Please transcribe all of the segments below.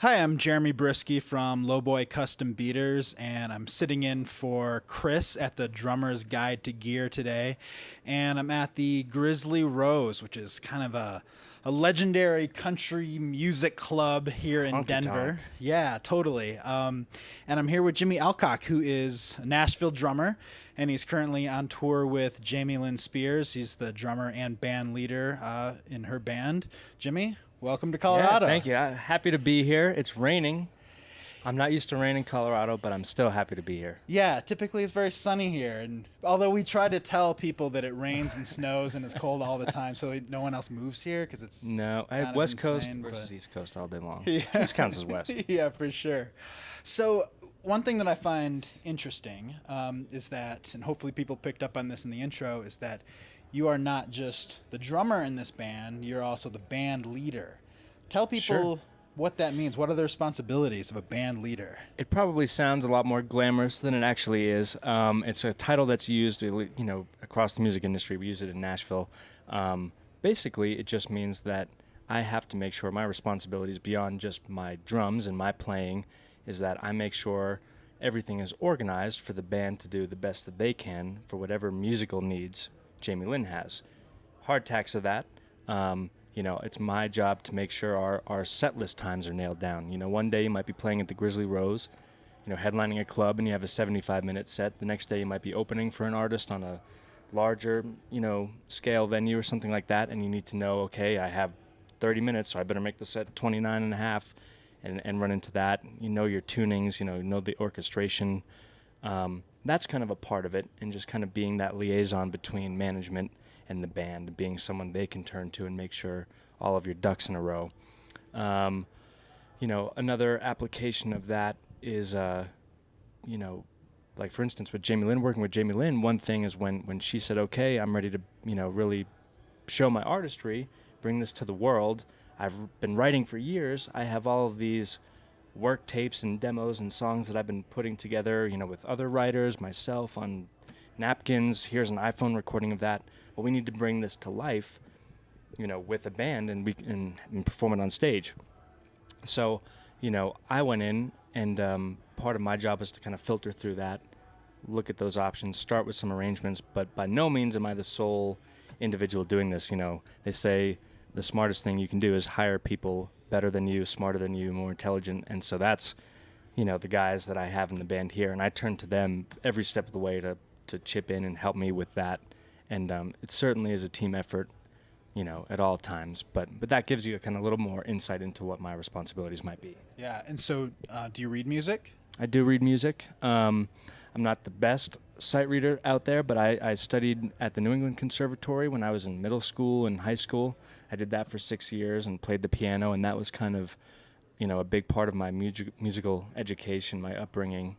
Hi, I'm Jeremy Brisky from Lowboy Custom Beaters, and I'm sitting in for Chris at the Drummer's Guide to Gear today. And I'm at the Grizzly Rose, which is kind of a legendary country music club here in Honky Denver. tonk. Yeah, totally. And I'm here with Jimmy Elcock, who is a Nashville drummer, and he's currently on tour with Jamie Lynn Spears. He's the drummer and band leader in her band. Jimmy, welcome to Colorado. Yeah, thank you. Happy to be here. It's raining. I'm not used to rain in Colorado, but I'm still happy to be here. Yeah, typically it's very sunny here, and although we try to tell people that it rains and snows and it's cold all the time, so no one else moves here because it's No, kind of West Coast insane, versus but- East Coast all day long. Yeah. This counts as West. Yeah, for sure. So one thing that I find interesting is that, and hopefully people picked up on this in the intro, is that you are not just the drummer in this band; you're also the band leader. Tell people Sure. what that means. What are the responsibilities of a band leader? It probably sounds a lot more glamorous than it actually is. It's a title that's used, across the music industry. We use it in Nashville. Basically, it just means that I have to make sure my responsibilities beyond just my drums and my playing is that I make sure everything is organized for the band to do the best that they can for whatever musical needs Jamie Lynn has. Hard tax of that. It's my job to make sure our set list times are nailed down. One day you might be playing at the Grizzly Rose, headlining a club, and you have a 75-minute set. The next day you might be opening for an artist on a larger, scale venue or something like that, and you need to know, okay, I have 30 minutes, so I better make the set 29 and a half and run into that. Your tunings, the orchestration. That's kind of a part of it, and just kind of being that liaison between management and the band, being someone they can turn to and make sure all of your ducks in a row. Another application of that is, like for instance, with Jamie Lynn, working with Jamie Lynn, one thing is when she said, okay, I'm ready to, really show my artistry, bring this to the world. I've been writing for years. I have all of these work tapes and demos and songs that I've been putting together, with other writers, myself on napkins. Here's an iPhone recording of that. Well, we need to bring this to life, with a band and and perform it on stage. So, I went in and part of my job is to kind of filter through that, look at those options, start with some arrangements, but by no means am I the sole individual doing this. They say the smartest thing you can do is hire people better than you, smarter than you, more intelligent, and so that's, the guys that I have in the band here, and I turn to them every step of the way to chip in and help me with that. And it certainly is a team effort, at all times. But that gives you a kind of little more insight into what my responsibilities might be. Yeah, and so do you read music? I do read music. I'm not the best sight reader out there, but I studied at the New England Conservatory when I was in middle school and high school. I did that for 6 years and played the piano, and that was kind of, a big part of my musical education, my upbringing.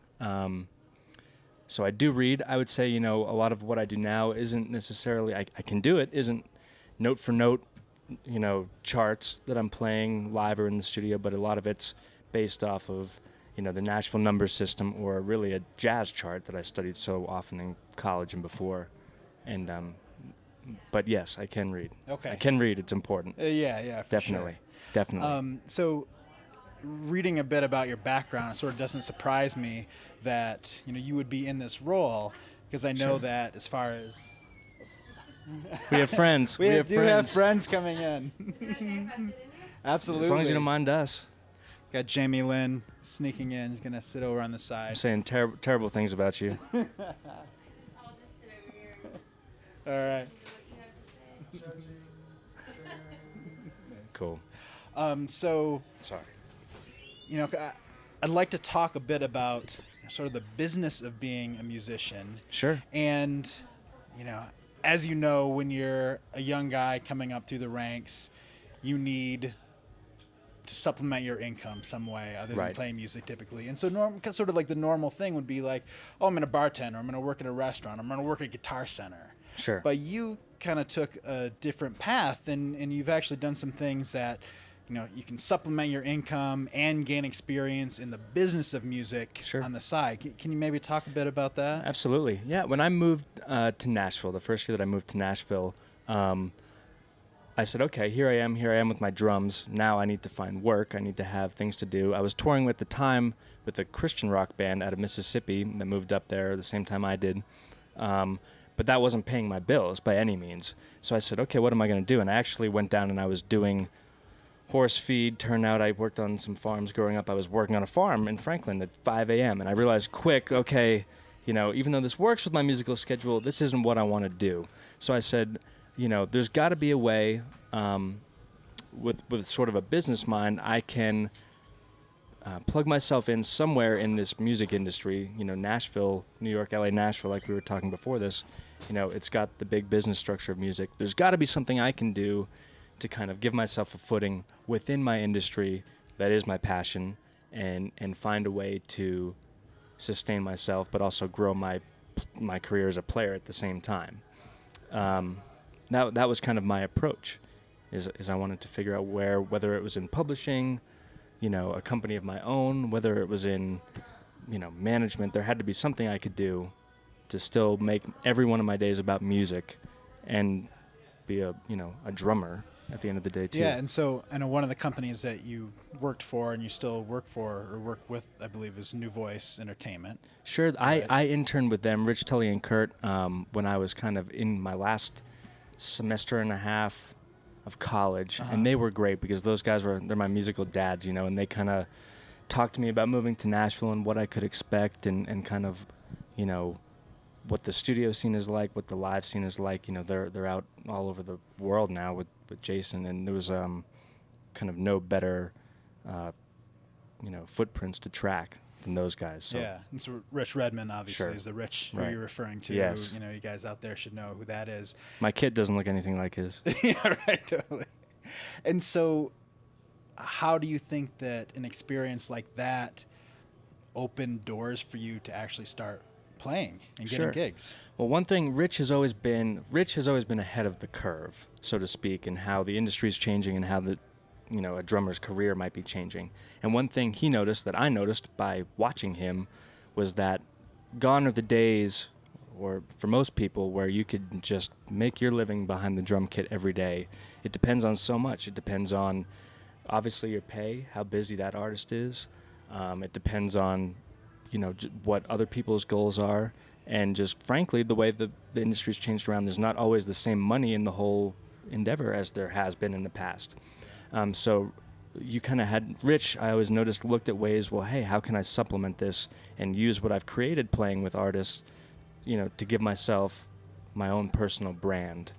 So I do read. I would say, a lot of what I do now isn't necessarily, I can do it, isn't note for note, charts that I'm playing live or in the studio, but a lot of it's based off of, the Nashville number system or really a jazz chart that I studied so often in college and before. And, but yes, I can read. Okay. I can read. It's important. Yeah, for Definitely. sure. Definitely. So reading a bit about your background, it sort of doesn't surprise me that you would be in this role, because I know Sure. that as far as We have friends. we have do friends. have friends coming in. Absolutely. As long as you don't mind us. Got Jamie Lynn sneaking in. He's gonna sit over on the side. I'm saying terrible things about you. I'll just sit over here and just All right. see what you have to say. Cool. So Sorry. I'd like to talk a bit about sort of the business of being a musician. Sure. And, as you know, when you're a young guy coming up through the ranks, you need to supplement your income some way other than Right. playing music typically. And so sort of like the normal thing would be like, oh, I'm going to bartend, or I'm going to work at a restaurant, or I'm going to work at a Guitar Center. Sure. But you kind of took a different path, and you've actually done some things that, you can supplement your income and gain experience in the business of music Sure. on the side. Can you maybe talk a bit about that? Absolutely. Yeah. When I moved to Nashville, the first year that I moved to Nashville, I said, okay, here I am with my drums. Now I need to find work. I need to have things to do. I was touring at the time with a Christian rock band out of Mississippi that moved up there the same time I did. But that wasn't paying my bills by any means. So I said, okay, what am I going to do? And I actually went down and I was doing horse feed. Turned out I worked on some farms growing up. I was working on a farm in Franklin at 5 a.m. And I realized quick, okay, even though this works with my musical schedule, this isn't what I want to do. So I said, there's got to be a way with sort of a business mind, I can plug myself in somewhere in this music industry. Nashville, New York, LA, Nashville, like we were talking before this, it's got the big business structure of music. There's got to be something I can do to kind of give myself a footing within my industry that is my passion, and find a way to sustain myself, but also grow my career as a player at the same time. That was kind of my approach, is I wanted to figure out whether it was in publishing, a company of my own, whether it was in, management, there had to be something I could do to still make every one of my days about music and be a drummer at the end of the day too. Yeah, and so I know one of the companies that you worked for and you still work for or work with, I believe, is New Voice Entertainment. Sure, right? I interned with them, Rich, Tully, and Kurt, when I was kind of in my last semester and a half of college, and they were great because those guys they're my musical dads, and they kind of talked to me about moving to Nashville and what I could expect and kind of, what the studio scene is like, what the live scene is like. They're out all over the world now with Jason, and there was kind of no better footprints to track than those guys. So. Yeah, and so Rich Redmond obviously Sure. is the Rich Right. who you're referring to. Yes. You guys out there should know who that is. My kid doesn't look anything like his. Yeah, right, totally. And so how do you think that an experience like that opened doors for you to actually start playing and getting Sure. gigs? Well, one thing, Rich has always been ahead of the curve, so to speak, in how the industry is changing and how a drummer's career might be changing. And one thing he noticed that I noticed by watching him was that gone are the days, or for most people, where you could just make your living behind the drum kit every day. It depends on so much. It depends on, obviously, your pay, how busy that artist is. It depends on, what other people's goals are. And just, frankly, the way the industry's changed around, there's not always the same money in the whole endeavor as there has been in the past. So you kind of had, Rich, I always noticed, looked at ways, well, hey, how can I supplement this and use what I've created playing with artists, to give myself my own personal brand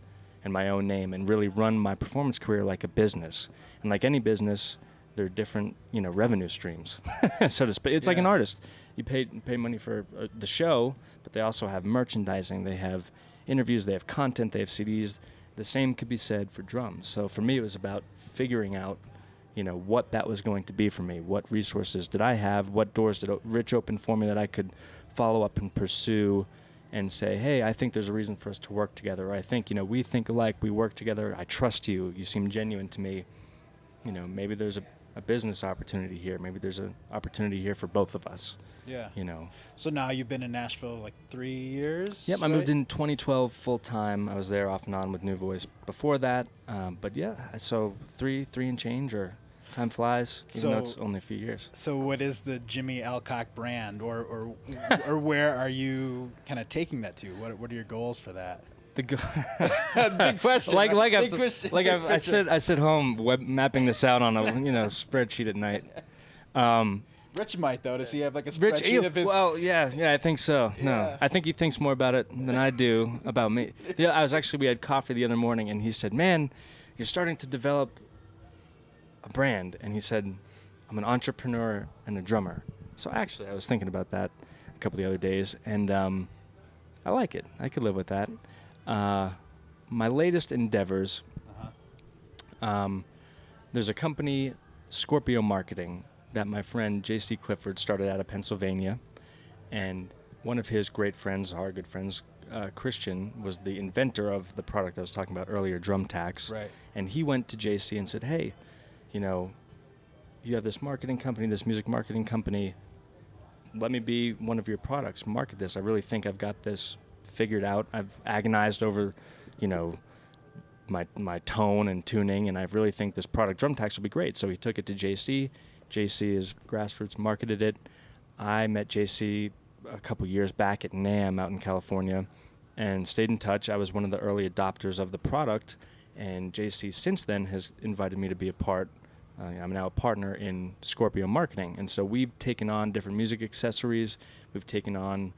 and my own name and really run my performance career like a business. And like any business, there are different, revenue streams, so to speak. It's like an artist. You pay money for the show, but they also have merchandising. They have interviews. They have content. They have CDs. The same could be said for drums. So for me, it was about figuring out, what that was going to be for me. What resources did I have? What doors did Rich open for me that I could follow up and pursue and say, hey, I think there's a reason for us to work together. Or I think, we think alike. We work together. I trust you. You seem genuine to me. Maybe there's a business opportunity here. Maybe there's an opportunity here for both of us. Yeah. You know. So now you've been in Nashville like 3 years? Yep, right? I moved in 2012 full time. I was there off and on with New Voice before that. But yeah, so three and change, or time flies, even though it's only a few years. So what is the Jimmy Elcock brand, or where are you kind of taking that to? What are your goals for that? Big question. I sit home mapping this out on a spreadsheet at night. Rich might though. Does he have like a spreadsheet of his? Well, yeah, I think so. Yeah. No, I think he thinks more about it than I do about me. We had coffee the other morning, and he said, "Man, you're starting to develop a brand." And he said, "I'm an entrepreneur and a drummer." So actually, I was thinking about that a couple of the other days, and I like it. I could live with that. My latest endeavors. There's a company, Scorpio Marketing, that my friend J.C. Clifford started out of Pennsylvania, and one of his great friends, our good friends, Christian, was the inventor of the product I was talking about earlier, Drum Tax. Right. And he went to J.C. and said, "Hey, you have this marketing company, this music marketing company. Let me be one of your products. Market this. I really think I've got this figured out. I've agonized over, my tone and tuning, and I really think this product drum tax will be great. So he took it to JC. JC is grassroots marketed it. I met JC a couple years back at NAMM out in California and stayed in touch. I was one of the early adopters of the product, and JC since then has invited me to be a part. I'm now a partner in Scorpio Marketing, and so we've taken on different music accessories. We've taken on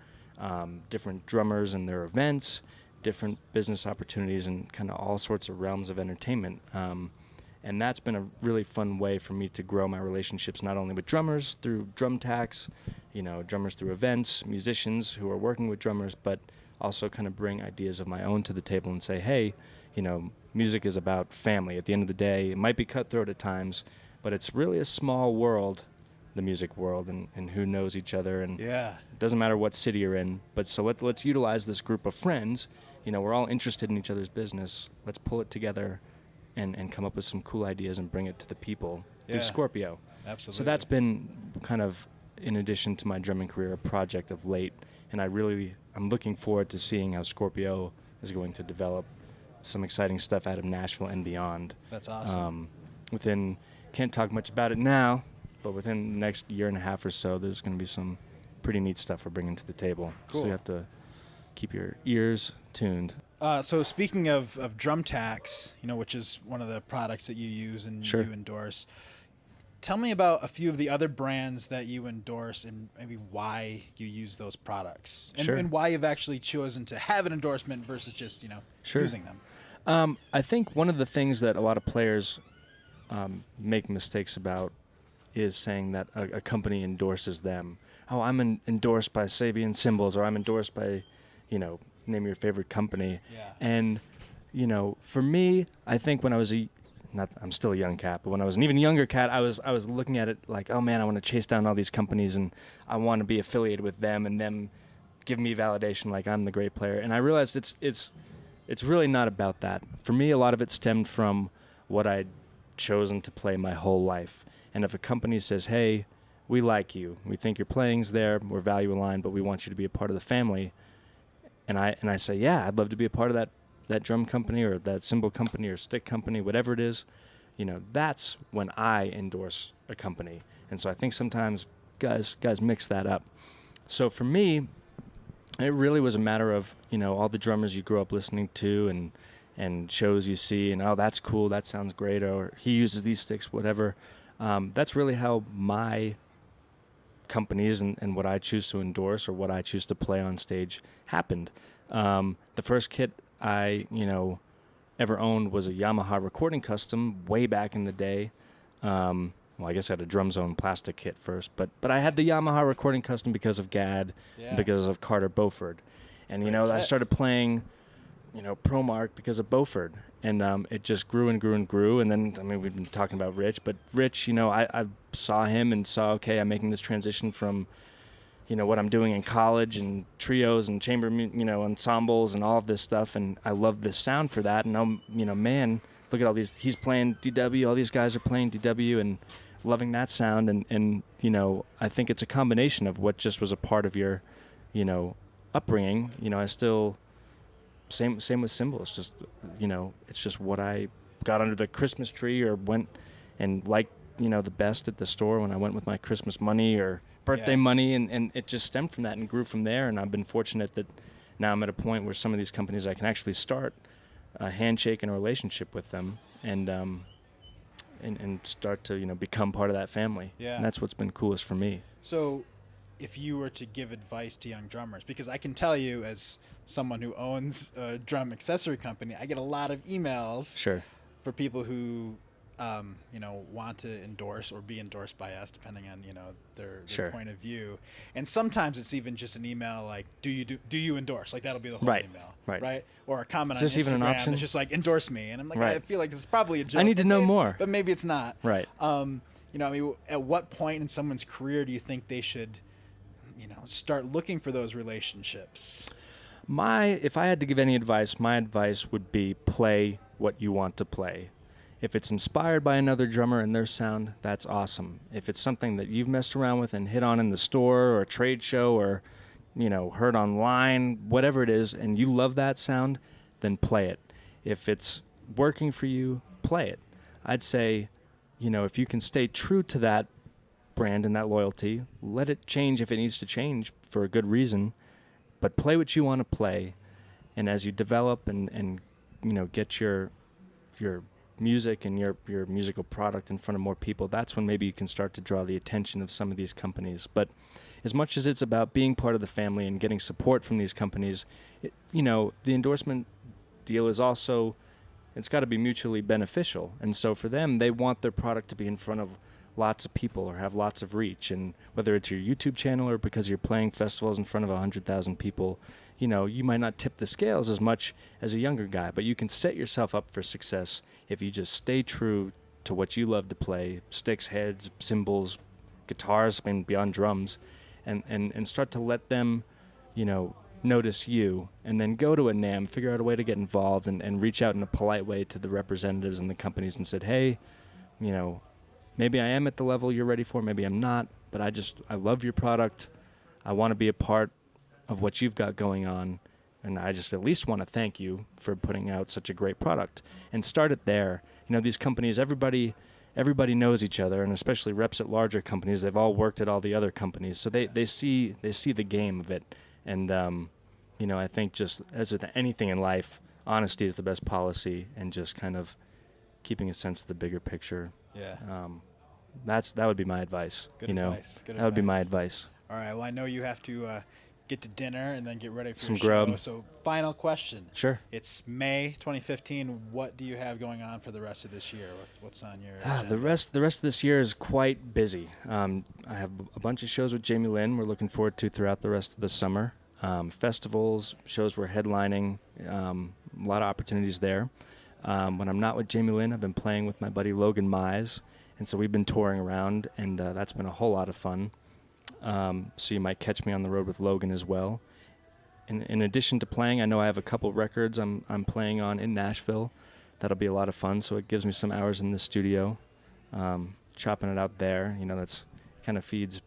different drummers and their events, different business opportunities, and kind of all sorts of realms of entertainment. And that's been a really fun way for me to grow my relationships, not only with drummers through drum tax, drummers through events, musicians who are working with drummers, but also kind of bring ideas of my own to the table and say, hey, music is about family. At the end of the day, it might be cutthroat at times, but it's really a small world, the music world, and who knows each other. And Yeah. it doesn't matter what city you're in. But so let's utilize this group of friends. We're all interested in each other's business. Let's pull it together and come up with some cool ideas and bring it to the people through Scorpio. Absolutely. So that's been kind of, in addition to my drumming career, a project of late. And I'm looking forward to seeing how Scorpio is going to develop some exciting stuff out of Nashville and beyond. That's awesome. Can't talk much about it now, but within the next year and a half or so, there's going to be some pretty neat stuff we're bringing to the table. Cool. So you have to keep your ears tuned. So speaking of drum tax, which is one of the products that you use and Sure. you endorse, tell me about a few of the other brands that you endorse and maybe why you use those products and why you've actually chosen to have an endorsement versus just, Sure. using them. I think one of the things that a lot of players make mistakes about is saying that a company endorses them. Oh, I'm endorsed by Sabian Cymbals, or I'm endorsed by, name your favorite company. Yeah. And, for me, I think when I was I'm still a young cat, but when I was an even younger cat, I was looking at it like, oh man, I want to chase down all these companies and I want to be affiliated with them and them give me validation like I'm the great player. And I realized it's really not about that. For me, a lot of it stemmed from what I'd chosen to play my whole life. And if a company says, hey, we like you, we think your playing's there, we're value aligned, but we want you to be a part of the family, and I say, yeah, I'd love to be a part of that drum company or that cymbal company or stick company, whatever it is, that's when I endorse a company. And so I think sometimes guys mix that up. So for me, it really was a matter of, all the drummers you grew up listening to and shows you see, and oh, that's cool, that sounds great, or he uses these sticks, whatever. That's really how my companies and what I choose to endorse or what I choose to play on stage happened. The first kit I, ever owned was a Yamaha recording custom way back in the day. Well, I guess I had a Drum Zone plastic kit first, but I had the Yamaha recording custom because of Gad, because of Carter Beauford. And, I started playing, ProMark because of Beauford. And it just grew and grew and grew. And then, we've been talking about Rich, but Rich, I saw him and saw, okay, I'm making this transition from, what I'm doing in college and trios and chamber, ensembles and all of this stuff. And I love this sound for that. And now, man, look at all these, he's playing DW, all these guys are playing DW and loving that sound. And I think it's a combination of what just was a part of your, upbringing. I still, same with cymbals, just, it's just what I got under the Christmas tree or went and liked, the best at the store when I went with my Christmas money or birthday money, and it just stemmed from that and grew from there. And I've been fortunate that now I'm at a point where some of these companies I can actually start a handshake and a relationship with them and start to become part of that family. Yeah. And that's what's been coolest for me. So if you were to give advice to young drummers, because I can tell you as someone who owns a drum accessory company, I get a lot of emails Sure. for people who want to endorse or be endorsed by us, depending on their Sure. point of view. And sometimes it's even just an email like, do you endorse? Like that'll be the whole Right. email, Right. Or a comment Is on this even an Instagram option? that's just like endorse me, and I'm like, Right. I feel like this is probably a joke. I need to but know maybe- more. but maybe it's not. Right. At what point in someone's career do you think they should, start looking for those relationships? If I had to give any advice, my advice would be play what you want to play. If it's inspired by another drummer and their sound, that's awesome. If it's something that you've messed around with and hit on in the store or a trade show or, heard online, whatever it is, and you love that sound, then play it. If it's, working for you, play it. I'd say, if you can stay true to that brand and that loyalty, let it change if it needs to change for a good reason, but play what you want to play. And as you develop and get your music and your musical product in front of more people, that's when maybe you can start to draw the attention of some of these companies. But as much as it's about being part of the family and getting support from these companies, the endorsement deal is also, it's got to be mutually beneficial. And so for them, they want their product to be in front of lots of people or have lots of reach. And whether it's your YouTube channel or because you're playing festivals in front of 100,000 people, you might not tip the scales as much as a younger guy, but you can set yourself up for success if you just stay true to what you love to play, sticks, heads, cymbals, guitars, beyond drums, and start to let them, notice you, and then go to a NAMM, figure out a way to get involved and reach out in a polite way to the representatives and the companies and said, hey, maybe I am at the level you're ready for, maybe I'm not, but I love your product. I want to be a part of what you've got going on, and I just at least want to thank you for putting out such a great product. And start it there. These companies, everybody knows each other, and especially reps at larger companies, they've all worked at all the other companies, so they see the game of it. And I think just as with anything in life, honesty is the best policy, and just kind of keeping a sense of the bigger picture. Yeah. That would be my advice. Good advice. Good that would be my advice. advice. All right. Well, I know you have to get to dinner and then get ready for some your grub. show. So, final question. Sure. It's May 2015. What do you have going on for the rest of this year? What's on your agenda? The rest of this year is quite busy. I have a bunch of shows with Jamie Lynn we're looking forward to throughout the rest of the summer. Festivals, shows we're headlining, a lot of opportunities there. When I'm not with Jamie Lynn, I've been playing with my buddy Logan Mize, and so we've been touring around, and that's been a whole lot of fun. So you might catch me on the road with Logan as well. In addition to playing, I know I have a couple records I'm playing on in Nashville. That'll be a lot of fun, so it gives me some hours in the studio, chopping it out there. That's kind of feeds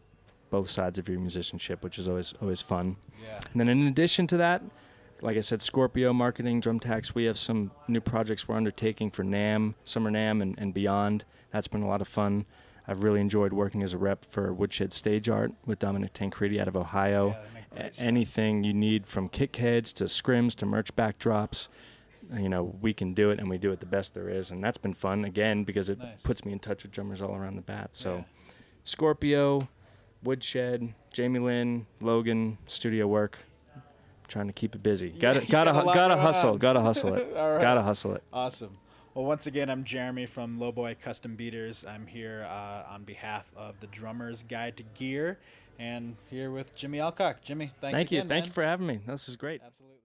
both sides of your musicianship, which is always fun. Yeah. And then in addition to that, like I said, Scorpio Marketing, Drum Tax, we have some new projects we're undertaking for NAMM, Summer NAMM, and beyond. That's been a lot of fun. I've really enjoyed working as a rep for Woodshed Stage Art with Dominic Tancredi out of Ohio. Yeah, they make great stuff. Anything you need from kick heads to scrims to merch backdrops, we can do it, and we do it the best there is. And that's been fun, again, because it puts me in touch with drummers all around the bat. So Scorpio, Woodshed, Jamie Lynn, Logan, studio work. Trying to keep it busy. Gotta hustle it. All right. Gotta hustle it. Awesome. Well, once again, I'm Jeremy from Lowboy Custom Beaters. I'm here on behalf of the Drummer's Guide to Gear, and here with Jimmy Elcock. Jimmy, thanks again. Thank you for having me. This is great. Absolutely.